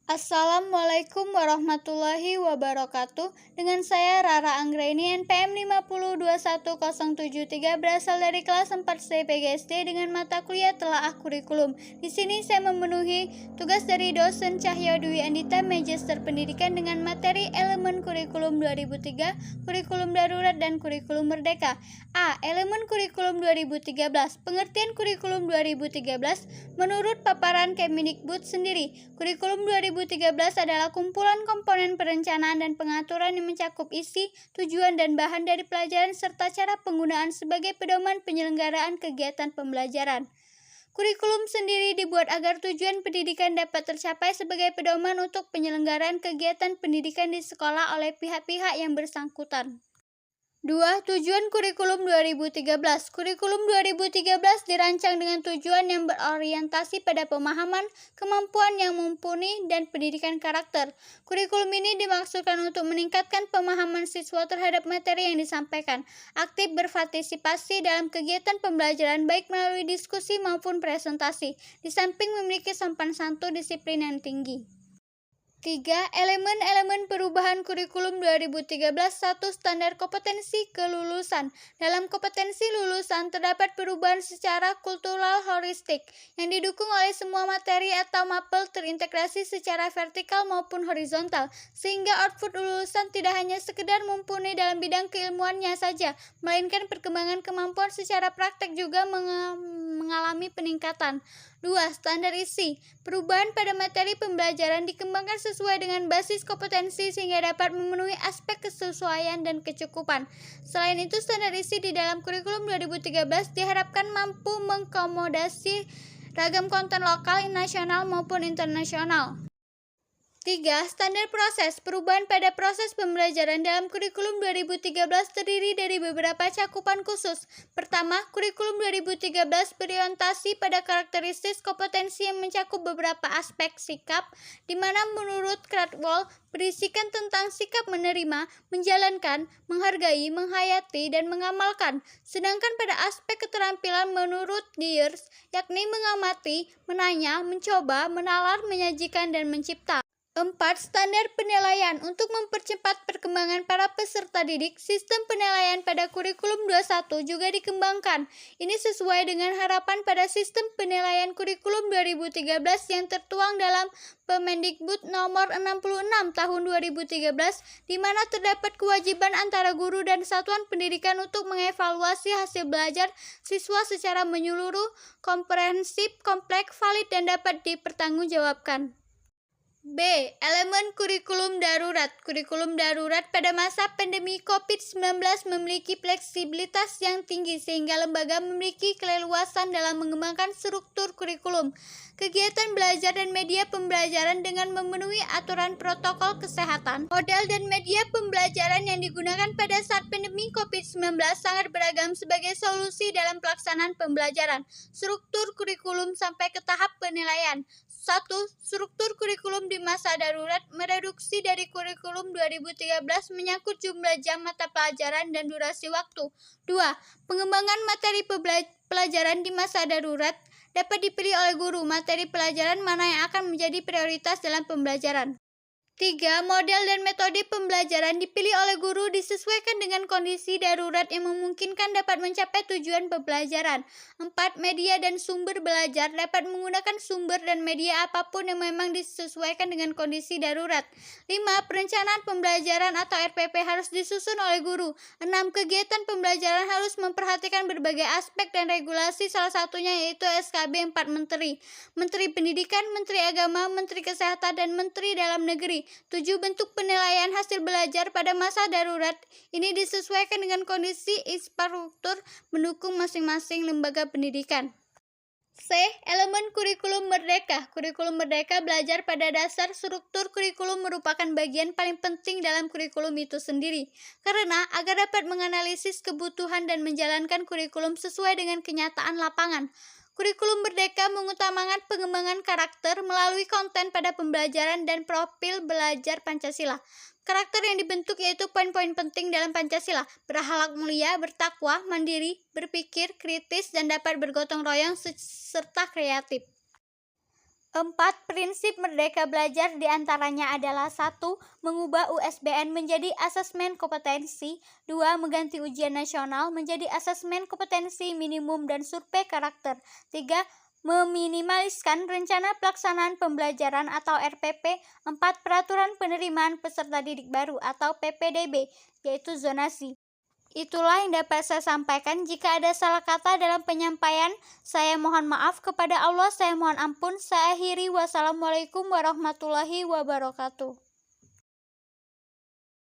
Assalamualaikum warahmatullahi wabarakatuh. Dengan saya Rara Anggraini NPM 50210773 berasal dari kelas 4C PGSD dengan mata kuliah Telaah Kurikulum. Di sini saya memenuhi tugas dari dosen Cahyo Dwi Andita Magister Pendidikan dengan materi elemen kurikulum 2003, kurikulum darurat dan kurikulum merdeka. A. Elemen kurikulum 2013. Pengertian kurikulum 2013 menurut paparan Kemendikbud sendiri. Kurikulum 2013 adalah kumpulan komponen perencanaan dan pengaturan yang mencakup isi, tujuan, dan bahan dari pelajaran serta cara penggunaan sebagai pedoman penyelenggaraan kegiatan pembelajaran. Kurikulum sendiri dibuat agar tujuan pendidikan dapat tercapai sebagai pedoman untuk penyelenggaraan kegiatan pendidikan di sekolah oleh pihak-pihak yang bersangkutan. 2. Tujuan kurikulum 2013. Kurikulum 2013 dirancang dengan tujuan yang berorientasi pada pemahaman, kemampuan yang mumpuni, dan pendidikan karakter. Kurikulum ini dimaksudkan untuk meningkatkan pemahaman siswa terhadap materi yang disampaikan, aktif berpartisipasi dalam kegiatan pembelajaran baik melalui diskusi maupun presentasi, di samping memiliki sopan santun disiplin yang tinggi. 3. Elemen-elemen perubahan kurikulum 2013. 1. Standar kompetensi kelulusan. Dalam kompetensi lulusan terdapat perubahan secara kultural holistik yang didukung oleh semua materi atau mapel terintegrasi secara vertikal maupun horizontal, sehingga output lulusan tidak hanya sekedar mumpuni dalam bidang keilmuannya saja, melainkan perkembangan kemampuan secara praktek juga mengalami peningkatan. 2. Standar isi. Perubahan pada materi pembelajaran dikembangkan sesuai dengan basis kompetensi sehingga dapat memenuhi aspek kesesuaian dan kecukupan. Selain itu, standar isi di dalam kurikulum 2013 diharapkan mampu mengakomodasi ragam konten lokal, nasional maupun internasional. 3. Standar proses. Perubahan pada proses pembelajaran dalam kurikulum 2013 terdiri dari beberapa cakupan khusus. Pertama, kurikulum 2013 berorientasi pada karakteristik kompetensi yang mencakup beberapa aspek sikap, di mana menurut Cradwell berisikan tentang sikap menerima, menjalankan, menghargai, menghayati, dan mengamalkan. Sedangkan pada aspek keterampilan menurut Diers, yakni mengamati, menanya, mencoba, menalar, menyajikan, dan mencipta. 4. Standar penilaian. Untuk mempercepat perkembangan para peserta didik, sistem penilaian pada kurikulum 21 juga dikembangkan. Ini sesuai dengan harapan pada sistem penilaian kurikulum 2013 yang tertuang dalam Permendikbud nomor 66 tahun 2013, di mana terdapat kewajiban antara guru dan satuan pendidikan untuk mengevaluasi hasil belajar siswa secara menyeluruh, komprehensif, kompleks, valid, dan dapat dipertanggungjawabkan. B. Elemen kurikulum darurat. Kurikulum darurat pada masa pandemi COVID-19 memiliki fleksibilitas yang tinggi sehingga lembaga memiliki keleluasan dalam mengembangkan struktur kurikulum, kegiatan belajar dan media pembelajaran dengan memenuhi aturan protokol kesehatan. Model dan media pembelajaran yang digunakan pada saat pandemi COVID-19 sangat beragam sebagai solusi dalam pelaksanaan pembelajaran. Struktur kurikulum sampai ke tahap penilaian. 1. Struktur kurikulum di masa darurat mereduksi dari kurikulum 2013 menyangkut jumlah jam mata pelajaran dan durasi waktu. 2. Pengembangan materi pelajaran di masa darurat dapat dipilih oleh guru materi pelajaran mana yang akan menjadi prioritas dalam pembelajaran. 3. Model dan metode pembelajaran dipilih oleh guru disesuaikan dengan kondisi darurat yang memungkinkan dapat mencapai tujuan pembelajaran. 4. Media dan sumber belajar dapat menggunakan sumber dan media apapun yang memang disesuaikan dengan kondisi darurat. 5. Perencanaan pembelajaran atau RPP harus disusun oleh guru. 6. Kegiatan pembelajaran harus memperhatikan berbagai aspek dan regulasi, salah satunya yaitu SKB 4 Menteri. Menteri Pendidikan, Menteri Agama, Menteri Kesehatan, dan Menteri Dalam Negeri. 7. Bentuk penilaian hasil belajar pada masa darurat. Ini disesuaikan dengan kondisi infrastruktur mendukung masing-masing lembaga pendidikan. C. Elemen kurikulum merdeka. Kurikulum merdeka belajar pada dasar struktur kurikulum merupakan bagian paling penting dalam kurikulum itu sendiri. Karena agar dapat menganalisis kebutuhan dan menjalankan kurikulum sesuai dengan kenyataan lapangan. Kurikulum merdeka mengutamakan pengembangan karakter melalui konten pada pembelajaran dan profil belajar Pancasila. Karakter yang dibentuk yaitu poin-poin penting dalam Pancasila: berakhlak mulia, bertakwa, mandiri, berpikir kritis, dan dapat bergotong royong serta kreatif. 4. Prinsip merdeka belajar diantaranya adalah 1. Mengubah USBN menjadi asesmen kompetensi. 2. Mengganti ujian nasional menjadi asesmen kompetensi minimum dan survei karakter. 3. Meminimaliskan rencana pelaksanaan pembelajaran atau RPP. 4. Peraturan penerimaan peserta didik baru atau PPDB, yaitu zonasi. Itulah yang dapat saya sampaikan. Jika ada salah kata dalam penyampaian, saya mohon maaf. Kepada Allah saya mohon ampun. Saya akhiri. Wassalamualaikum warahmatullahi wabarakatuh.